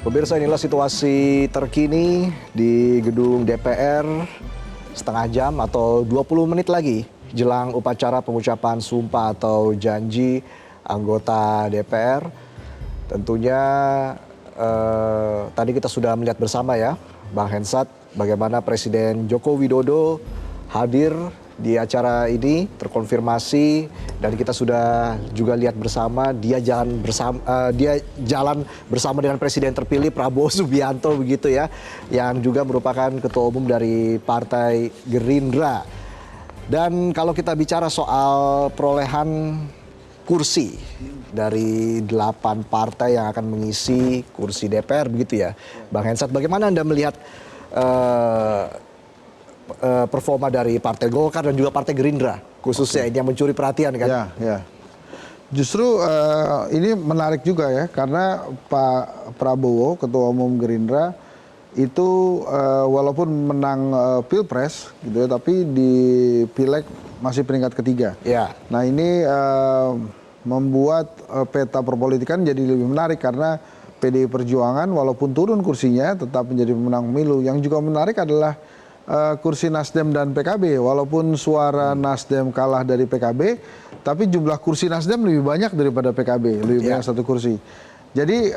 Pemirsa, inilah situasi terkini di gedung DPR setengah jam atau 20 menit lagi jelang upacara pengucapan sumpah atau janji anggota DPR. Tentunya tadi kita sudah melihat bersama ya, Bang Hensat, bagaimana Presiden Joko Widodo hadir di acara ini, terkonfirmasi, dan kita sudah juga lihat bersama dia jalan bersama dengan Presiden terpilih Prabowo Subianto begitu ya, yang juga merupakan Ketua Umum dari Partai Gerindra. Dan kalau kita bicara soal perolehan kursi dari 8 partai yang akan mengisi kursi DPR begitu ya, Bang Hensat, bagaimana Anda melihat performa dari Partai Golkar dan juga Partai Gerindra khususnya ini yang mencuri perhatian kan? Ya. Justru ini menarik juga ya, karena Pak Prabowo, Ketua Umum Gerindra itu walaupun menang Pilpres gitu ya, tapi di Pileg masih peringkat ketiga. Ya. Nah ini membuat peta perpolitikan jadi lebih menarik karena PDI Perjuangan walaupun turun kursinya tetap menjadi pemenang pemilu. Yang juga menarik adalah kursi Nasdem dan PKB, walaupun suara Nasdem kalah dari PKB, tapi jumlah kursi Nasdem lebih banyak daripada PKB, lebih banyak satu kursi. Jadi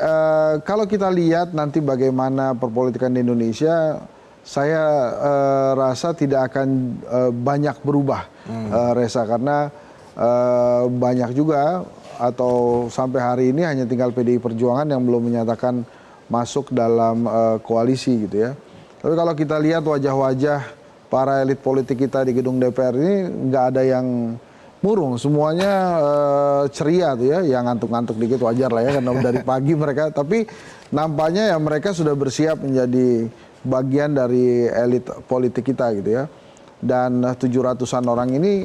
kalau kita lihat nanti bagaimana perpolitikan di Indonesia, saya rasa tidak akan banyak berubah, Reza, karena banyak juga atau sampai hari ini hanya tinggal PDI Perjuangan yang belum menyatakan masuk dalam koalisi gitu ya. Tapi kalau kita lihat wajah-wajah para elit politik kita di gedung DPR ini nggak ada yang murung, semuanya ceria tuh ya, yang ngantuk-ngantuk dikit wajar lah ya karena dari pagi mereka, tapi nampaknya ya mereka sudah bersiap menjadi bagian dari elit politik kita gitu ya. Dan 700-an orang ini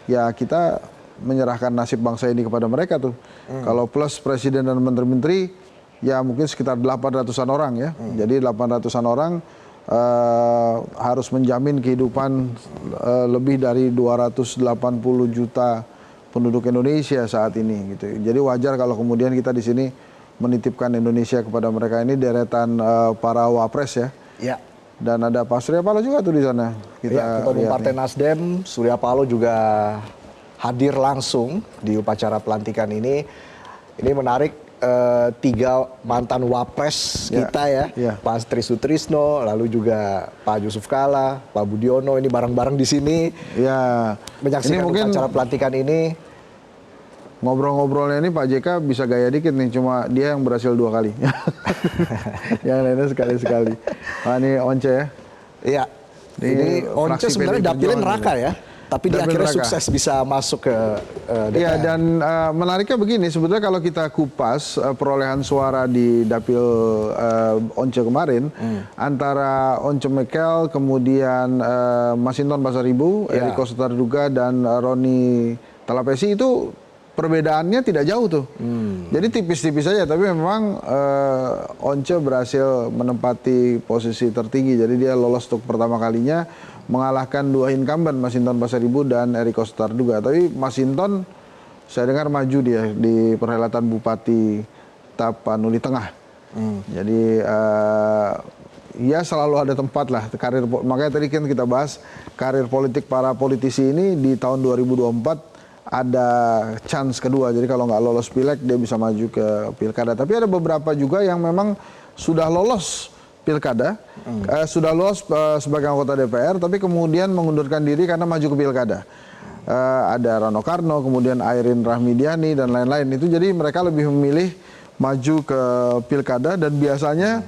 ya kita menyerahkan nasib bangsa ini kepada mereka tuh. Kalau plus presiden dan menteri-menteri ya mungkin sekitar 800-an orang ya. Jadi 800-an orang harus menjamin kehidupan lebih dari 280 juta penduduk Indonesia saat ini gitu. Jadi wajar kalau kemudian kita di sini menitipkan Indonesia kepada mereka. Ini deretan para wapres ya. Ya. Dan ada Pak Surya Paloh juga tuh di sana. Ketua Umum Partai Nasdem, Surya Paloh juga hadir langsung di upacara pelantikan ini. Ini menarik. 3 mantan wapres kita ya, Pak Tri Sutrisno, lalu juga Pak Yusuf Kala, Pak Budiono, ini bareng-bareng di sini menyaksikan upacara pelantikan ini. Ngobrol-ngobrolnya ini Pak JK bisa gaya dikit nih, cuma dia yang berhasil 2 kali. Yang lainnya sekali-sekali. Nah ini Once ya. Iya. Ini Once sebenarnya dapilnya neraka ya. Tapi dia akhirnya sukses bisa masuk ke DPR. Iya, dan menariknya begini, sebetulnya kalau kita kupas perolehan suara di dapil Once kemarin, antara Once Mekel, kemudian Masinton Pasaribu, Eriko Sutarduga, dan Roni Talapesi itu perbedaannya tidak jauh tuh. Jadi tipis-tipis saja, tapi memang Once berhasil menempati posisi tertinggi. Jadi dia lolos untuk pertama kalinya, mengalahkan 2 incumbent, Masinton Pasaribu dan Eriko Sutarduga. Tapi Masinton saya dengar maju dia di perhelatan Bupati Tapanuli Tengah. Jadi ya selalu ada tempat lah karir. Makanya tadi kan kita bahas karir politik para politisi ini di tahun 2024 ada chance kedua. Jadi kalau nggak lolos pileg dia bisa maju ke pilkada. Tapi ada beberapa juga yang memang sudah lolos pilkada, sudah lolos sebagai anggota DPR, tapi kemudian mengundurkan diri karena maju ke pilkada. Ada Rano Karno, kemudian Airin Rahmidiani, dan lain-lain. Itu jadi mereka lebih memilih maju ke pilkada, dan biasanya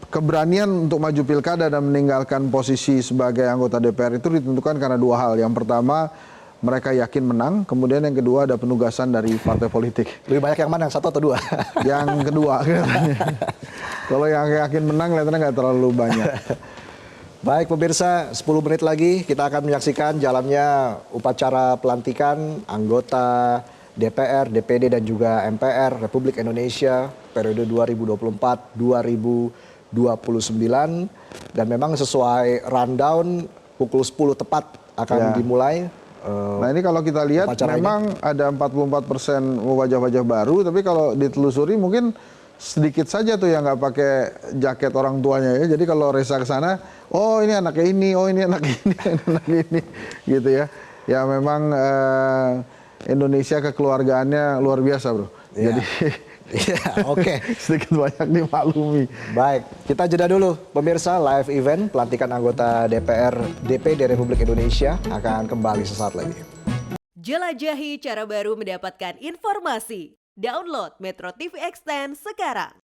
keberanian untuk maju pilkada dan meninggalkan posisi sebagai anggota DPR itu ditentukan karena 2 hal. Yang pertama, mereka yakin menang, kemudian yang kedua ada penugasan dari partai politik. Lebih banyak yang mana, yang 1 atau 2? Yang kedua katanya. Kalau yang yakin menang kelihatannya nggak terlalu banyak. Baik pemirsa, 10 menit lagi kita akan menyaksikan jalannya upacara pelantikan anggota DPR, DPD, dan juga MPR Republik Indonesia periode 2024-2029. Dan memang sesuai rundown pukul 10 tepat akan dimulai. Nah ini kalau kita lihat memang ada 44% wajah-wajah baru, tapi kalau ditelusuri mungkin sedikit saja tuh yang nggak pakai jaket orang tuanya ya. Jadi kalau Reza ke sana, oh ini anaknya ini, oh ini anak ini, anak ini, gitu ya. Ya memang Indonesia kekeluargaannya luar biasa, bro. Iya. Jadi Iya, oke. sedikit banyak dimaklumi. Baik, kita jeda dulu. Pemirsa, live event pelantikan anggota DPR DPD Republik Indonesia akan kembali sesaat lagi. Jelajahi cara baru mendapatkan informasi. Download Metro TV Extend sekarang.